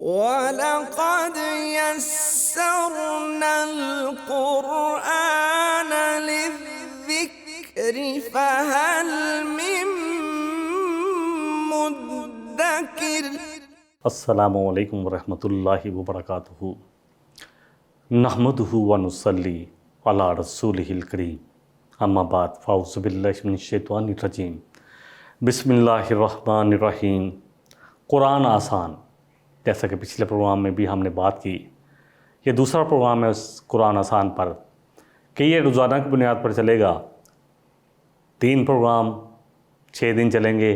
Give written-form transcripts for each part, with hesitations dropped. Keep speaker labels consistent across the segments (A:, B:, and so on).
A: وَلَقَدْ يَسَّرْنَا الْقُرْآنَ لِلذِّكْرِ فَهَلْ مِن مُّدَّكِرٍ۔
B: السلام علیکم ورحمۃ اللہ وبرکاتہ۔ نحمدہ ونصلی علی رسولہ الکریم، اما بعد فاعوذ باللہ من الشیطان الرجیم، بسم اللہ الرحمن الرحیم۔ قرآن آسان، جیسا کہ پچھلے پروگرام میں بھی ہم نے بات کی، یہ دوسرا پروگرام ہے اس قرآن آسان پر کہ یہ روزانہ کی بنیاد پر چلے گا۔ 3 پروگرام 6 دن چلیں گے،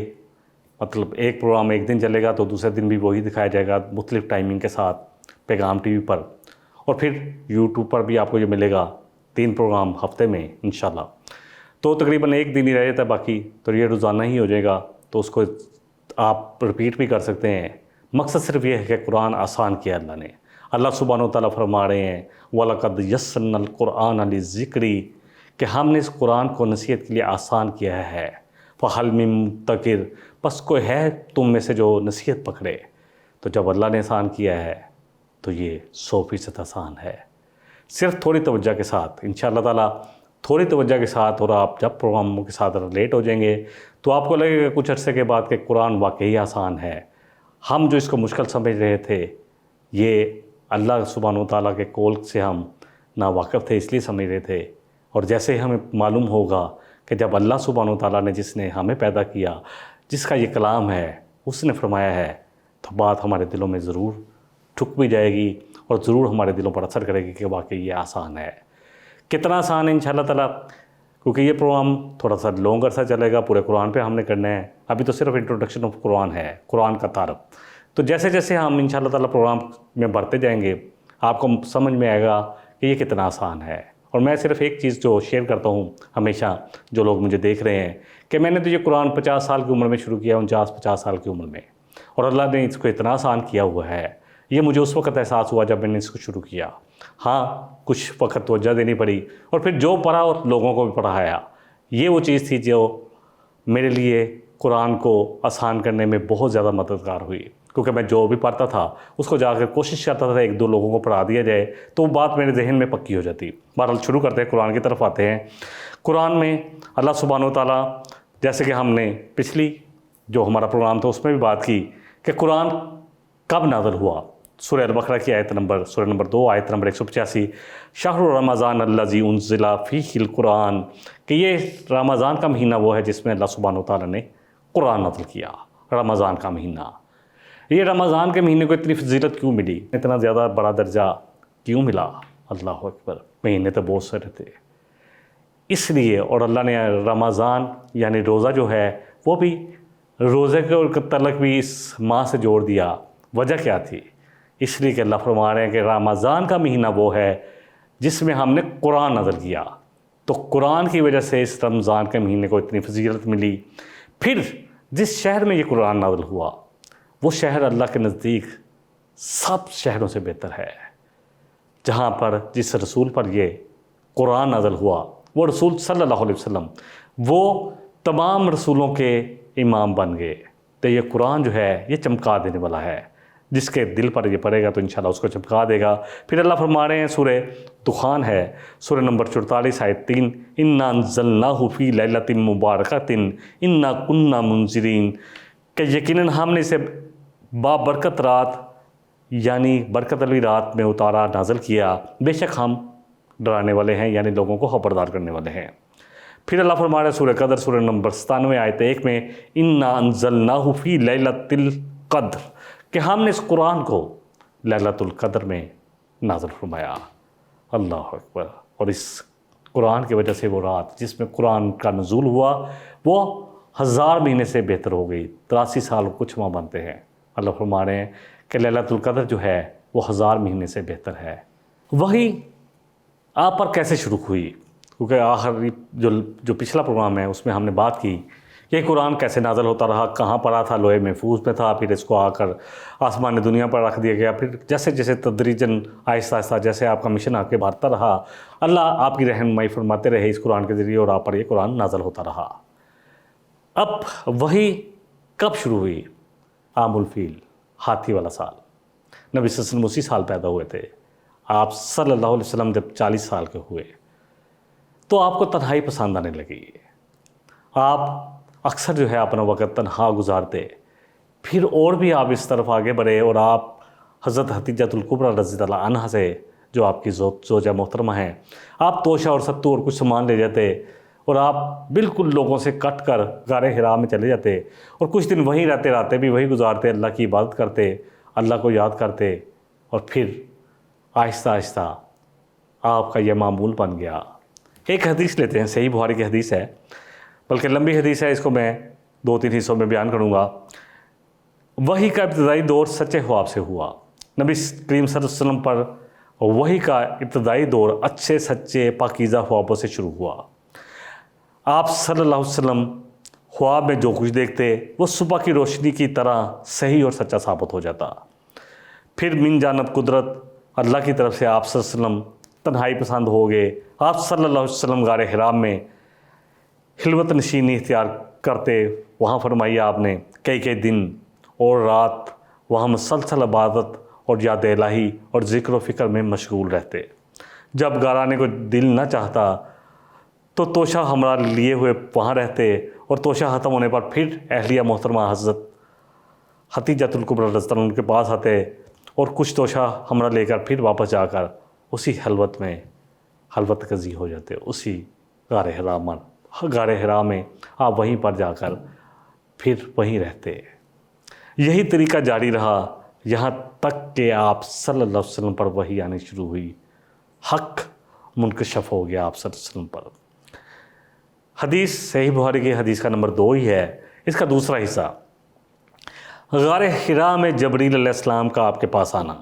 B: مطلب ایک پروگرام ایک دن چلے گا تو دوسرے دن بھی وہی دکھایا جائے گا مختلف ٹائمنگ کے ساتھ پیغام ٹی وی پر، اور پھر یوٹیوب پر بھی آپ کو یہ ملے گا 3 پروگرام ہفتے میں انشاءاللہ۔ تو تقریباً ایک دن ہی رہ جاتا ہے، باقی تو یہ روزانہ ہی ہو جائے گا، تو اس کو آپ رپیٹ بھی کر سکتے ہیں۔ مقصد صرف یہ ہے کہ قرآن آسان کیا اللہ نے۔ اللہ سبحانہ وتعالیٰ فرما رہے ہیں وَلَقَدْ يَسَّرْنَا الْقُرْآنَ لِلذِّكْرِ، کہ ہم نے اس قرآن کو نصیحت کے لیے آسان کیا ہے۔ فَهَلْ مِن مُّدَّكِرٍ، پس کوئی ہے تم میں سے جو نصیحت پکڑے۔ تو جب اللہ نے آسان کیا ہے تو یہ 100% آسان ہے، صرف تھوڑی توجہ کے ساتھ انشاءاللہ تعالیٰ، تھوڑی توجہ کے ساتھ، اور آپ جب پروگراموں کے ساتھ ریلیٹ ہو جائیں گے تو آپ کو لگے گا کچھ عرصے کے بعد کہ قرآن واقعی آسان ہے۔ ہم جو اس کو مشکل سمجھ رہے تھے، یہ اللہ سبحانہ وتعالیٰ کے قول سے ہم ناواقف تھے اس لیے سمجھ رہے تھے، اور جیسے ہمیں معلوم ہوگا کہ جب اللہ سبحانہ وتعالیٰ نے جس نے ہمیں پیدا کیا، جس کا یہ کلام ہے، اس نے فرمایا ہے، تو بات ہمارے دلوں میں ضرور ٹھک بھی جائے گی اور ضرور ہمارے دلوں پر اثر کرے گی کہ واقعی یہ آسان ہے۔ کتنا آسان ہے انشاءاللہ تعالیٰ، کیونکہ یہ پروگرام تھوڑا سا لانگ عرصہ چلے گا، پورے قرآن پہ ہم نے کرنا ہے۔ ابھی تو صرف انٹروڈکشن آف قرآن ہے، قرآن کا تعارف۔ تو جیسے جیسے ہم انشاءاللہ تعالیٰ پروگرام میں بڑھتے جائیں گے، آپ کو سمجھ میں آئے گا کہ یہ کتنا آسان ہے۔ اور میں صرف ایک چیز جو شیئر کرتا ہوں ہمیشہ، جو لوگ مجھے دیکھ رہے ہیں، کہ میں نے تو یہ قرآن 50 سال کی عمر میں شروع کیا، 49-50 سال کی عمر میں، اور اللہ نے اس کو اتنا آسان کیا ہوا ہے۔ یہ مجھے اس وقت احساس ہوا جب میں نے اس کو شروع کیا۔ ہاں، کچھ وقت توجہ دینی پڑی، اور پھر جو پڑھا اور لوگوں کو بھی پڑھایا، یہ وہ چیز تھی جو میرے لیے قرآن کو آسان کرنے میں بہت زیادہ مددگار ہوئی، کیونکہ میں جو بھی پڑھتا تھا اس کو جا کر کوشش کرتا تھا 1-2 لوگوں کو پڑھا دیا جائے تو وہ بات میرے ذہن میں پکی ہو جاتی۔ بہرحال شروع کرتے ہیں، قرآن کی طرف آتے ہیں۔ قرآن میں اللہ سبحانہ وتعالیٰ، جیسے کہ ہم نے پچھلی جو ہمارا پروگرام تھا اس میں بھی بات کی کہ قرآن کب نازل ہوا۔ سورہ البقرہ کی سورہ نمبر 2 آیت نمبر 185، شہر رمضان الذی انزل فیہ القرآن، کہ یہ رمضان کا مہینہ وہ ہے جس میں اللہ سبحانہ وتعالیٰ نے قرآن نازل کیا۔ رمضان کا مہینہ، یہ رمضان کے مہینے کو اتنی فضیلت کیوں ملی، اتنا زیادہ بڑا درجہ کیوں ملا؟ اللہ اکبر، مہینے تو بہت سارے تھے اس لیے، اور اللہ نے رمضان یعنی روزہ جو ہے وہ بھی روزے کے تعلق بھی اس ماہ سے جوڑ دیا۔ وجہ کیا تھی؟ اس لیے کہ اللہ فرما رہے ہیں کہ رمضان کا مہینہ وہ ہے جس میں ہم نے قرآن نازل کیا، تو قرآن کی وجہ سے اس رمضان کے مہینے کو اتنی فضیلت ملی۔ پھر جس شہر میں یہ قرآن نازل ہوا، وہ شہر اللہ کے نزدیک سب شہروں سے بہتر ہے۔ جہاں پر جس رسول پر یہ قرآن نازل ہوا، وہ رسول صلی اللہ علیہ وسلم، وہ تمام رسولوں کے امام بن گئے۔ تو یہ قرآن جو ہے یہ چمکا دینے والا ہے، جس کے دل پر یہ پڑے گا تو انشاءاللہ اس کو چمکا دے گا۔ پھر اللہ فرما رہے ہیں، سورہ دخان ہے، سورہ نمبر 44 آیت 3، اِنَّا أَنزَلْنَاهُ فِي لَيْلَةٍ مُبَارَكَةٍ إِنَّا كُنَّا مُنذِرِينَ، کہ یقیناً ہم نے اسے بابرکت رات یعنی برکت والی رات میں اتارا، نازل کیا، بے شک ہم ڈرانے والے ہیں، یعنی لوگوں کو خبردار کرنے والے ہیں۔ پھر اللہ فرما رہے ہیں سورہ قدر، سورہ نمبر 97 آیت 1 میں، اِنَّا أَنزَلْنَاهُ فِي لَيْلَةِ الْقَدْرِ، کہ ہم نے اس قرآن کو لیلۃ القدر میں نازل فرمایا۔ اللہ اکبر۔ اور اس قرآن کی وجہ سے وہ رات جس میں قرآن کا نزول ہوا وہ 1000 مہینے سے بہتر ہو گئی۔ 83 سال کچھ ماہ بنتے ہیں۔ اللہ فرما رہے ہیں کہ لیلۃ القدر جو ہے وہ 1000 مہینے سے بہتر ہے۔ وہی آپ پر کیسے شروع ہوئی؟ کیونکہ آخری جو پچھلا پروگرام ہے اس میں ہم نے بات کی کہ قرآن کیسے نازل ہوتا رہا، کہاں پڑا تھا، لوح محفوظ میں تھا، پھر اس کو آ کر آسمان دنیا پر رکھ دیا گیا، پھر جیسے جیسے تدریجاً آہستہ آہستہ جیسے آپ کا مشن آگے بڑھتا رہا، اللہ آپ کی رہنمائی فرماتے رہے اس قرآن کے ذریعے، اور آپ پر یہ قرآن نازل ہوتا رہا۔ اب وہی کب شروع ہوئی؟ عام الفیل، ہاتھی والا سال۔ نبی صلی اللہ علیہ وسلم اسی سال پیدا ہوئے تھے. آپ صلی اللہ علیہ وسلم جب 40 سال کے ہوئے تو آپ کو تنہائی پسند آنے لگی. آپ اکثر جو ہے اپنا وقت تنہا گزارتے. پھر اور بھی آپ اس طرف آگے بڑھے اور آپ حضرت حتیجہ الکبریٰ رضی اللہ عنہا سے جو آپ کی زوجہ محترمہ ہیں، آپ توشہ اور ستو اور کچھ سامان لے جاتے اور آپ بالکل لوگوں سے کٹ کر غار حرا میں چلے جاتے اور کچھ دن وہیں رہتے بھی وہی گزارتے، اللہ کی عبادت کرتے، اللہ کو یاد کرتے، اور پھر آہستہ آہستہ آپ کا یہ معمول بن گیا. ایک حدیث لیتے ہیں، صحیح بخاری کی حدیث ہے، بلکہ لمبی حدیث ہے، اس کو میں 2-3 حصوں میں بیان کروں گا. وحی کا ابتدائی دور سچے خواب سے ہوا. نبی کریم صلی اللہ علیہ وسلم پر وحی کا ابتدائی دور اچھے سچے پاکیزہ خوابوں سے شروع ہوا. آپ صلی اللہ علیہ وسلم خواب میں جو کچھ دیکھتے وہ صبح کی روشنی کی طرح صحیح اور سچا ثابت ہو جاتا. پھر من جانب قدرت اللہ کی طرف سے آپ صلی اللہ علیہ وسلم تنہائی پسند ہو گئے. آپ صلی اللہ علیہ وسلم غار حرا میں خلوت نشینی اختیار کرتے. وہاں فرمایا آپ نے کئی دن اور رات وہاں مسلسل عبادت اور یاد الہی اور ذکر و فکر میں مشغول رہتے. جب گھر آنے کو دل نہ چاہتا تو توشہ ہمراہ لیے ہوئے وہاں رہتے، اور توشہ ختم ہونے پر پھر اہلیہ محترمہ حضرت حتیجہ الکبریٰ رضی اللہ عنہا کے پاس آتے اور کچھ توشہ ہمراہ لے کر پھر واپس جا کر اسی حلوت میں حلوت گزی ہو جاتے. اسی غار حرا میں آپ وہیں پر جا کر پھر وہیں رہتے. یہی طریقہ جاری رہا یہاں تک کہ آپ صلی اللہ علیہ وسلم پر وحی آنی شروع ہوئی. حق منکشف ہو گیا آپ صلی اللہ علیہ وسلم پر. حدیث صحیح بخاری کی حدیث کا نمبر 2 ہی ہے. اس کا دوسرا حصہ غار حرا میں جبریل علیہ السلام کا آپ کے پاس آنا.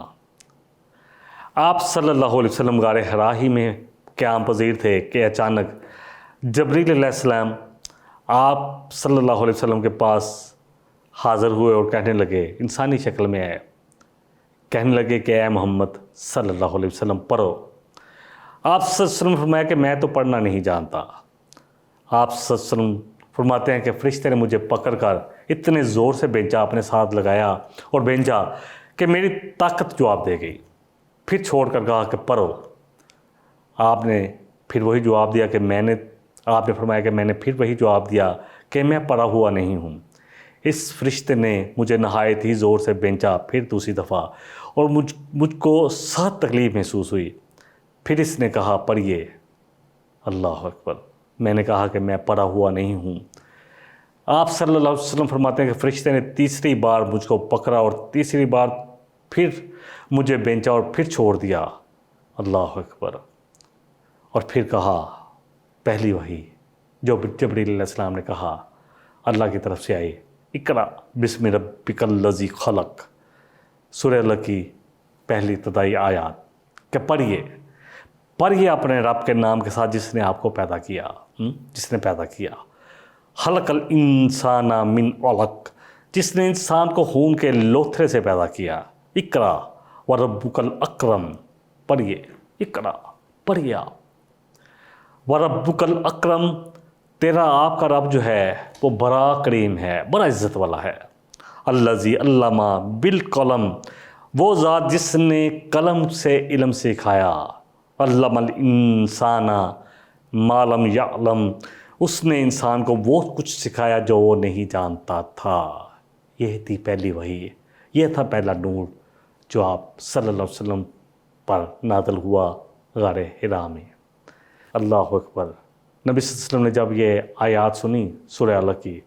B: آپ صلی اللہ علیہ وسلم غار حرا ہی میں قیام پذیر تھے کہ اچانک جبریل علیہ السلام آپ صلی اللہ علیہ وسلم کے پاس حاضر ہوئے اور کہنے لگے، انسانی شکل میں آئے، کہنے لگے کہ اے محمد صلی اللہ علیہ وسلم پڑھو. آپ صلی اللہ علیہ وسلم فرمایا کہ میں تو پڑھنا نہیں جانتا. آپ صلی اللہ علیہ وسلم فرماتے ہیں کہ فرشتے نے مجھے پکڑ کر اتنے زور سے بھیجا، اپنے ساتھ لگایا اور بھیجا کہ میری طاقت جواب دے گئی. پھر چھوڑ کر کہا کہ پڑھو. آپ نے پھر وہی جواب دیا کہ آپ نے فرمایا کہ میں نے پھر وہی جواب دیا کہ میں پڑھا ہوا نہیں ہوں. اس فرشتے نے مجھے نہایت ہی زور سے بھیجا پھر دوسری دفعہ، اور مجھ کو سخت تکلیف محسوس ہوئی. پھر اس نے کہا پڑھیے. اللہ اکبر. میں نے کہا کہ میں پڑھا ہوا نہیں ہوں. آپ صلی اللہ علیہ وسلم فرماتے ہیں کہ فرشتے نے تیسری بار مجھ کو پکڑا اور تیسری بار پھر مجھے بھیجا اور پھر چھوڑ دیا. اللہ اکبر. اور پھر کہا پہلی وحی جو جبریل علیہ السلام نے کہا اللہ کی طرف سے آئی، اقرا بسم ربک الذی خلق. سورہ اللہ کی پہلی ابتدائی آیات کہ پڑھیے اپنے رب کے نام کے ساتھ جس نے آپ کو پیدا کیا، خلق الانسان من علق، جس نے انسان کو خون کے لوتھڑے سے پیدا کیا. اقرا وربک الاکرم. پڑھیے آپ. وربک الاکرم، تیرا آپ کا رب جو ہے وہ بڑا کریم ہے، بڑا عزت والا ہے. الذی علم بالقلم، وہ ذات جس نے قلم سے علم سکھایا. علم الانسان ما لم یعلم، اس نے انسان کو وہ کچھ سکھایا جو وہ نہیں جانتا تھا. یہ تھی پہلی وحی، یہ تھا پہلا نور جو آپ صلی اللہ علیہ وسلم پر نازل ہوا غار حرا میں. اللہ اکبر. نبی صلی اللہ علیہ وسلم نے جب یہ آیات سنی سورہ الق کی،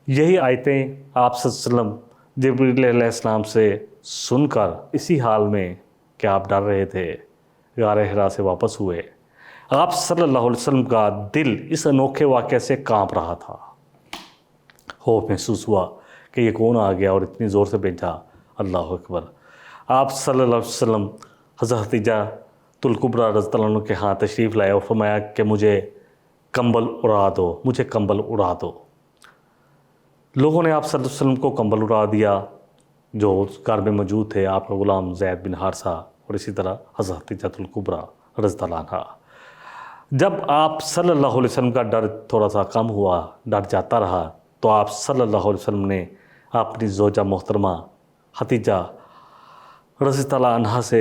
B: یہی آیتیں آپ صلی اللہ علیہ وسلم جبریل علیہ السلام سے سن کر اسی حال میں کہ آپ ڈر رہے تھے غار حرا سے واپس ہوئے. آپ صلی اللہ علیہ وسلم کا دل اس انوکھے واقعے سے کانپ رہا تھا. خوف محسوس ہوا کہ یہ کون آ گیا اور اتنی زور سے بھیجا. اللہ اکبر. آپ صلی اللہ علیہ وسلم حضرت حتیجہ الکبریٰ رضی اللہ عنہ کے ہاں تشریف لائے اور فرمایا کہ مجھے کمبل اڑا دو. لوگوں نے آپ صلی اللہ علیہ وسلم کو کمبل اڑا دیا جو گھر میں موجود تھے، آپ کا غلام زید بن حارثہ اور اسی طرح حضرت حتیجہ الکبریٰ رضی اللہ عنہا. جب آپ صلی اللہ علیہ وسلم کا ڈر تھوڑا سا کم ہوا، ڈر جاتا رہا، تو آپ صلی اللہ علیہ وسلم نے اپنی زوجہ محترمہ حتیجہ رضی اللہ عنہا سے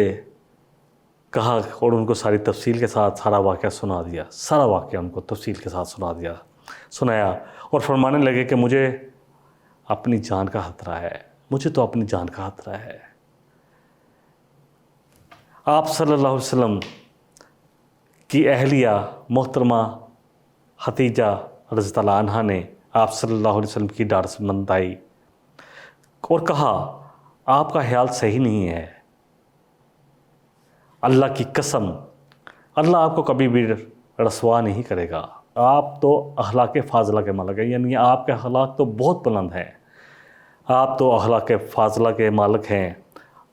B: کہا اور ان کو ساری تفصیل کے ساتھ سارا واقعہ سنا دیا، سارا واقعہ ان کو تفصیل کے ساتھ سنایا اور فرمانے لگے کہ مجھے اپنی جان کا خطرہ ہے، مجھے تو اپنی جان کا خطرہ ہے۔ آپ صلی اللہ علیہ وسلم کی اہلیہ محترمہ خدیجہ رضی اللہ عنہا نے آپ صلی اللہ علیہ وسلم کی ڈاڑھ بندائی اور کہا آپ کا خیال صحیح نہیں ہے، اللہ کی قسم اللہ آپ کو کبھی بھی رسوا نہیں کرے گا، آپ تو اخلاق فاضلہ کے مالک ہیں، یعنی آپ کے اخلاق تو بہت بلند ہیں، آپ تو اخلاق فاضلہ کے مالک ہیں،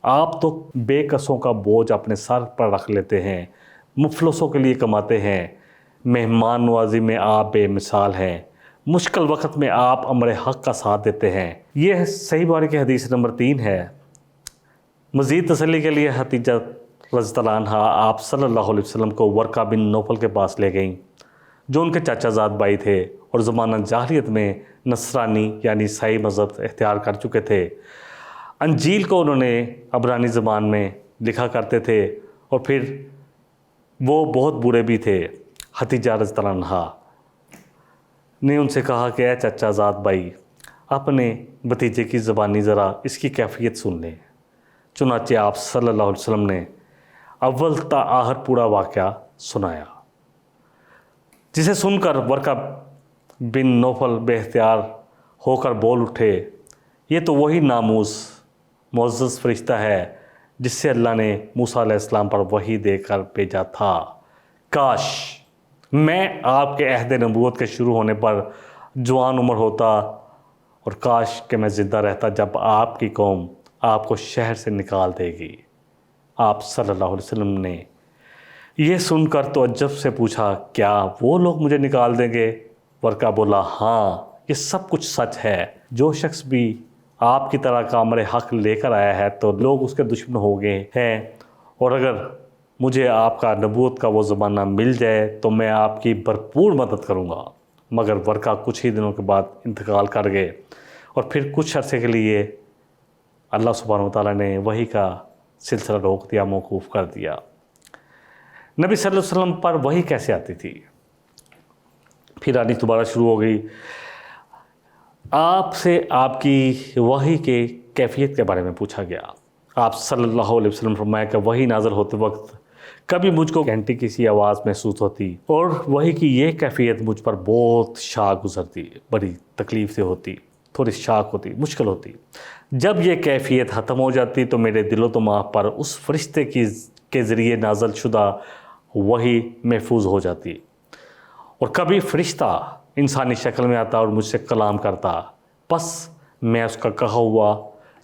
B: آپ تو بے کسوں کا بوجھ اپنے سر پر رکھ لیتے ہیں، مفلسوں کے لیے کماتے ہیں، مہمان نوازی میں آپ بے مثال ہیں، مشکل وقت میں آپ امر حق کا ساتھ دیتے ہیں۔ یہ صحیح بخاری کی حدیث نمبر 3 ہے۔ مزید تسلی کے لیے خدیجہ رضی اللہ عنہا آپ صلی اللہ علیہ وسلم کو ورقہ بن نوفل کے پاس لے گئیں، جو ان کے چاچا زاد بھائی تھے اور زمانہ جاہلیت میں نصرانی یعنی عیسائی مذہب اختیار کر چکے تھے۔ انجیل کو انہوں نے عبرانی زبان میں لکھا کرتے تھے اور پھر وہ بہت برے بھی تھے۔ خدیجہ رضی اللہ عنہا نے ان سے کہا کہ اے چچا زاد بھائی، اپنے بھتیجے کی زبانی ذرا اس کی کیفیت سن لیں۔ چنانچہ آپ صلی اللہ علیہ وسلم نے اول تا آخر پورا واقعہ سنایا، جسے سن کر ورقہ بن نوفل بے اختیار ہو کر بول اٹھے، یہ تو وہی ناموس معزز فرشتہ ہے جس سے اللہ نے موسیٰ علیہ السلام پر وحی دے کر بھیجا تھا۔ کاش میں آپ کے عہد نبوت کے شروع ہونے پر جوان عمر ہوتا اور کاش کہ میں زندہ رہتا جب آپ کی قوم آپ کو شہر سے نکال دے گی۔ آپ صلی اللہ علیہ وسلم نے یہ سن کر تعجب سے پوچھا، کیا وہ لوگ مجھے نکال دیں گے؟ ورقہ بولا، ہاں یہ سب کچھ سچ ہے، جو شخص بھی آپ کی طرح کا امر حق لے کر آیا ہے تو لوگ اس کے دشمن ہو گئے ہیں، اور اگر مجھے آپ کا نبوت کا وہ زمانہ مل جائے تو میں آپ کی بھرپور مدد کروں گا۔ مگر ورقہ کچھ ہی دنوں کے بعد انتقال کر گئے اور پھر کچھ عرصے کے لیے اللہ سبحانہ وتعالیٰ نے وحی کا سلسلہ روک دیا، موقوف کر دیا۔ نبی صلی اللہ علیہ وسلم پر وحی کیسے آتی تھی؟ پھر آنی دوبارہ شروع ہو گئی۔ آپ سے آپ کی وحی کے کیفیت کے بارے میں پوچھا گیا۔ آپ صلی اللہ علیہ وسلم فرمایا کہ وحی نازل ہوتے وقت کبھی مجھ کو گھنٹی کی سی آواز محسوس ہوتی اور وحی کی یہ کیفیت مجھ پر بہت شاق گزرتی، بڑی تکلیف سے ہوتی، تھوڑی شاق ہوتی، مشکل ہوتی۔ جب یہ کیفیت ختم ہو جاتی تو میرے دل و دماغ پر اس فرشتے کے ذریعے نازل شدہ وحی محفوظ ہو جاتی، اور کبھی فرشتہ انسانی شکل میں آتا اور مجھ سے کلام کرتا، بس میں اس کا کہا ہوا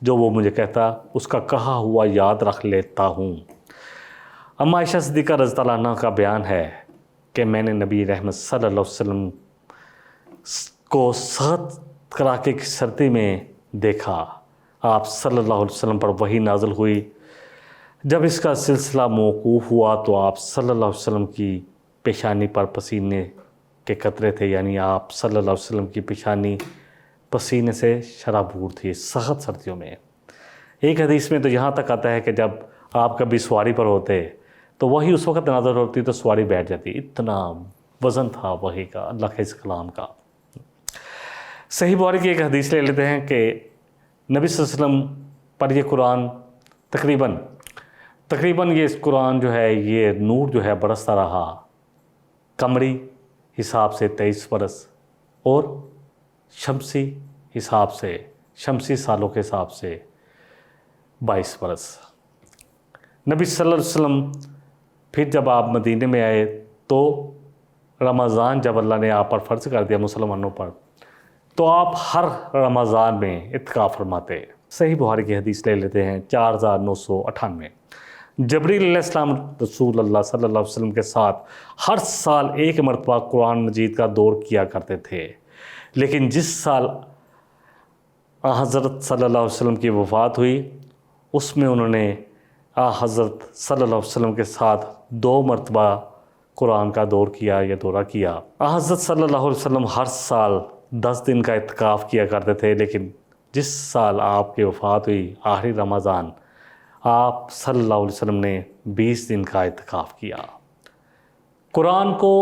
B: جو وہ مجھے کہتا اس کا کہا ہوا یاد رکھ لیتا ہوں۔ اما عائشہ صدیقہ رضی اللہ عنہا کا بیان ہے کہ میں نے نبی رحمت صلی اللہ علیہ وسلم کو سخت کڑاکے کی سردی میں دیکھا۔ آپ صلی اللہ علیہ وسلم پر وحی نازل ہوئی۔ جب اس کا سلسلہ موقوف ہوا تو آپ صلی اللہ علیہ وسلم کی پیشانی پر پسینے کے قطرے تھے، یعنی آپ صلی اللہ علیہ وسلم کی پیشانی پسینے سے شرابور تھی سخت سردیوں میں۔ ایک حدیث میں تو یہاں تک آتا ہے کہ جب آپ کبھی سواری پر ہوتے تو وہی اس وقت نازل ہوتی تو سواری بیٹھ جاتی، اتنا وزن تھا وحی کا، اللہ کے اس کلام کا۔ صحیح بخاری کی ایک حدیث لے لیتے ہیں کہ نبی صلی اللہ علیہ وسلم پر یہ قرآن تقریباً یہ قرآن جو ہے یہ نور جو ہے برستا رہا قمری حساب سے 23 برس اور شمسی حساب سے، شمسی سالوں کے حساب سے 22 برس۔ نبی صلی اللہ علیہ وسلم پھر جب آپ مدینے میں آئے تو رمضان جب اللہ نے آپ پر فرض کر دیا مسلمانوں پر، تو آپ ہر رمضان میں اعتکاف فرماتے۔ صحیح بخاری کی حدیث لے لیتے ہیں 4998۔ جبریل علیہ السلام رسول اللہ صلی اللہ علیہ وسلم کے ساتھ ہر سال ایک مرتبہ قرآن مجید کا دور کیا کرتے تھے، لیکن جس سال حضرت صلی اللہ علیہ وسلم کی وفات ہوئی اس میں انہوں نے حضرت صلی اللہ علیہ وسلم کے ساتھ 2 مرتبہ قرآن کا دور کیا یا دورہ کیا۔ حضرت صلی اللہ علیہ وسلم ہر سال 10 دن کا اعتکاف کیا کرتے تھے، لیکن جس سال آپ کی وفات ہوئی آخری رمضان آپ صلی اللہ علیہ وسلم نے 20 دن کا اعتکاف کیا۔ قرآن کو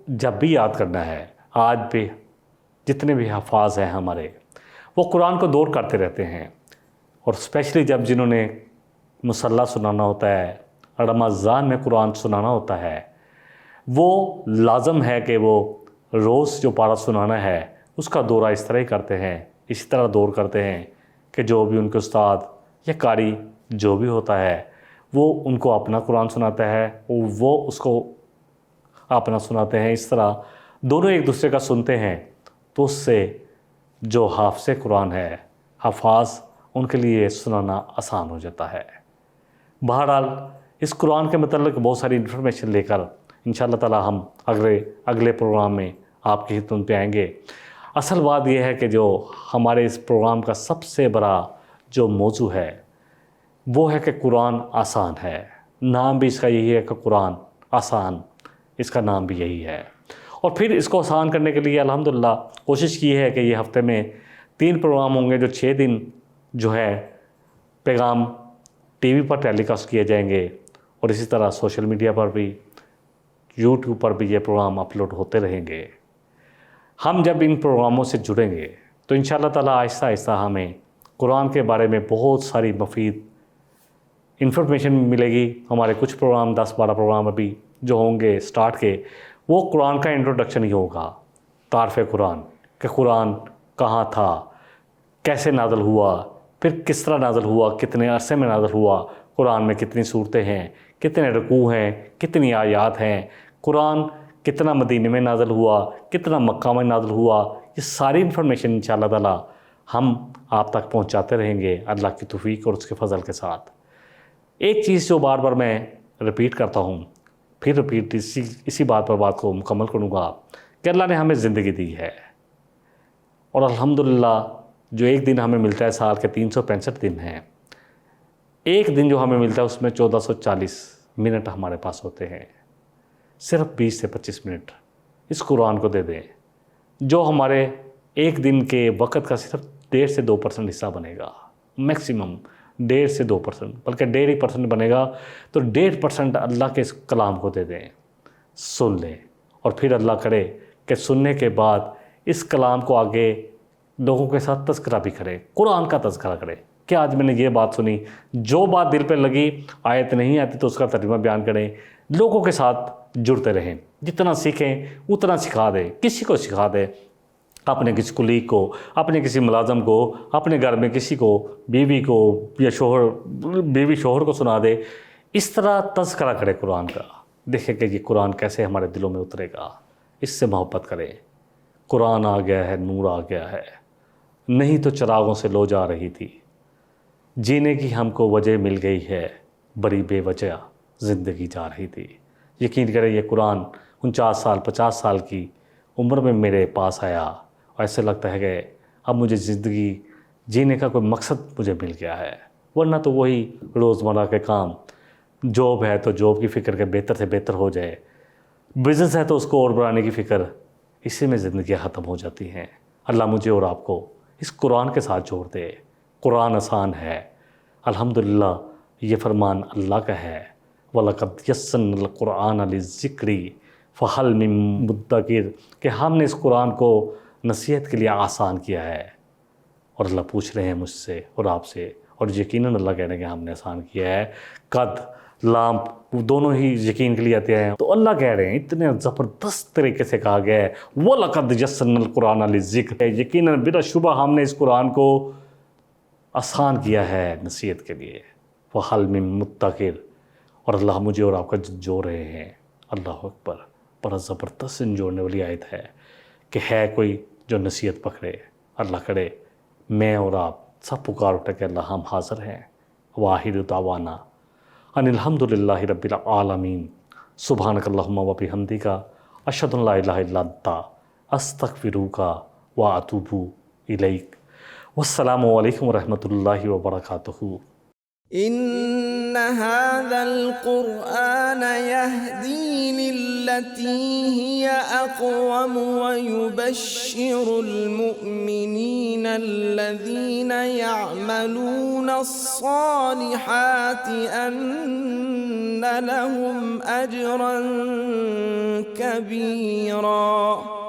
B: جب بھی یاد کرنا ہے، آج بھی جتنے بھی حفاظ ہیں ہمارے، وہ قرآن کو دور کرتے رہتے ہیں، اور اسپیشلی جب جنہوں نے مصلی سنانا ہوتا ہے، رمضان میں قرآن سنانا ہوتا ہے، وہ لازم ہے کہ وہ روز جو پارہ سنانا ہے اس کا دورہ اس طرح ہی کرتے ہیں، اسی طرح دور کرتے ہیں کہ جو بھی ان کے استاد یا قاری جو بھی ہوتا ہے وہ ان کو اپنا قرآن سناتا ہے، وہ اس کو اپنا سناتے ہیں، اس طرح دونوں ایک دوسرے کا سنتے ہیں، تو اس سے جو حافظ قرآن ہے، حفاظ، ان کے لیے سنانا آسان ہو جاتا ہے۔ بہرحال اس قرآن کے متعلق بہت ساری انفارمیشن لے کر انشاءاللہ تعالی ہم اگلے پروگرام میں آپ کی خدمت پہ آئیں گے۔ اصل بات یہ ہے کہ جو ہمارے اس پروگرام کا سب سے بڑا جو موضوع ہے وہ ہے کہ قرآن آسان ہے۔ نام بھی اس کا یہی ہے کہ قرآن آسان، اس کا نام بھی یہی ہے۔ اور پھر اس کو آسان کرنے کے لیے الحمدللہ کوشش کی ہے کہ یہ ہفتے میں 3 پروگرام ہوں گے، جو 6 دن جو ہے پیغام ٹی وی پر ٹیلی کاسٹ کیے جائیں گے، اور اسی طرح سوشل میڈیا پر بھی، یوٹیوب پر بھی یہ پروگرام اپلوڈ ہوتے رہیں گے۔ ہم جب ان پروگراموں سے جڑیں گے تو انشاءاللہ تعالیٰ آہستہ آہستہ ہمیں قرآن کے بارے میں بہت ساری مفید انفارمیشن ملے گی۔ ہمارے کچھ پروگرام 10-12 پروگرام ابھی جو ہوں گے سٹارٹ کے، وہ قرآن کا انٹروڈکشن ہی ہوگا، تعارف قرآن، کہ قرآن کہاں تھا، کیسے نازل ہوا، پھر کس طرح نازل ہوا، کتنے عرصے میں نازل ہوا، قرآن میں کتنی صورتیں ہیں، کتنے رکوع ہیں، کتنی آیات ہیں، قرآن کتنا مدینے میں نازل ہوا، کتنا مکہ میں نازل ہوا، یہ ساری انفارمیشن انشاءاللہ تعالی ہم آپ تک پہنچاتے رہیں گے اللہ کی توفیق اور اس کے فضل کے ساتھ۔ ایک چیز جو بار بار میں رپیٹ کرتا ہوں، پھر رپیٹ اسی بات پر بات کو مکمل کروں گا کہ اللہ نے ہمیں زندگی دی ہے، اور الحمدللہ جو ایک دن ہمیں ملتا ہے سال کے 365 دن ہیں، ایک دن جو ہمیں ملتا ہے اس میں 1440 منٹ ہمارے پاس ہوتے ہیں، صرف 20 سے 25 منٹ اس قرآن کو دے دیں، جو ہمارے ایک دن کے وقت کا صرف 1.5 سے 2% حصہ بنے گا، میکسیمم 1.5 سے 2%، بلکہ 1.5% بنے گا، تو 1.5% اللہ کے اس کلام کو دے دیں، سن لیں، اور پھر اللہ کرے کہ سننے کے بعد اس کلام کو آگے لوگوں کے ساتھ تذکرہ بھی کرے، قرآن کا تذکرہ کرے کہ آج میں نے یہ بات سنی، جو بات دل پہ لگی، آیت نہیں آتی تو اس کا ترجمہ بیان کریں، لوگوں کے ساتھ جڑتے رہیں، جتنا سیکھیں اتنا سکھا دیں، کسی کو سکھا دیں، اپنے کسی کلیگ کو، اپنے کسی ملازم کو، اپنے گھر میں کسی کو، بیوی کو یا بیوی شوہر کو سنا دے، اس طرح تذکرہ کرے قرآن کا، دیکھیں کہ یہ قرآن کیسے ہمارے دلوں میں اترے گا، اس سے محبت کریں۔ قرآن آ گیا ہے، نور آ گیا ہے، نہیں تو چراغوں سے لو جا رہی تھی، جینے کی ہم کو وجہ مل گئی ہے، بڑی بے وجہ زندگی جا رہی تھی۔ یقین کریں یہ قرآن 49 سال 50 سال کی عمر میں میرے پاس آیا، اور ایسے لگتا ہے کہ اب مجھے زندگی جینے کا کوئی مقصد مجھے مل گیا ہے، ورنہ تو وہی روزمرہ کے کام، جاب ہے تو جاب کی فکر کہ بہتر سے بہتر ہو جائے، بزنس ہے تو اس کو اور بڑھانے کی فکر، اسی میں زندگیاں ختم ہو جاتی ہیں۔ اللہ مجھے اور آپ کو اس قرآن کے ساتھ جوڑ دے۔ قرآن آسان ہے، الحمدللہ یہ فرمان اللہ کا ہے، وَلَقَدْ يَسَّرْنَا الْقُرْآنَ لِلذِّكْرِ فَهَلْ مِن مُدَّكِرٍ، کہ ہم نے اس قرآن کو نصیحت کے لیے آسان کیا ہے، اور اللہ پوچھ رہے ہیں مجھ سے اور آپ سے، اور یقیناً اللہ کہہ رہے ہیں کہ ہم نے آسان کیا ہے۔ قد لام دونوں ہی یقین کے لیے آتے ہیں، تو اللہ کہہ رہے ہیں اتنے زبردست طریقے سے کہا گیا ہے وَلَقَدْ يَسَّرْنَا الْقُرْآنَ لِلذِّكْرِ، یقیناً بلا شبہ ہم نے اس قرآن کو آسان کیا ہے نصیحت کے لیے، وَهَلْ مِن مُدَّكِرٍ، اور اللہ مجھے اور آپ کا جوڑ رہے ہیں۔ اللہ اکبر، بڑا زبردست جوڑنے والی آیت ہے کہ ہے کوئی جو نصیحت پکڑے۔ اللہ کرے میں اور آپ سب پکار اٹھے کہ اللہ ہم حاضر ہیں۔ وآخر دعوانا ان الحمدللہ رب العالمین، سبحانک اللہم و بحمدک، اشہد ان لا الہ الا انت، استغفرک و اتوب الیک۔ والسلام علیکم ورحمۃ اللہ وبرکاتہ۔
A: هذا القرآن يهدي للتي هي أقوم ويبشر المؤمنين الذين يعملون الصالحات أن لهم أجرا كبيرا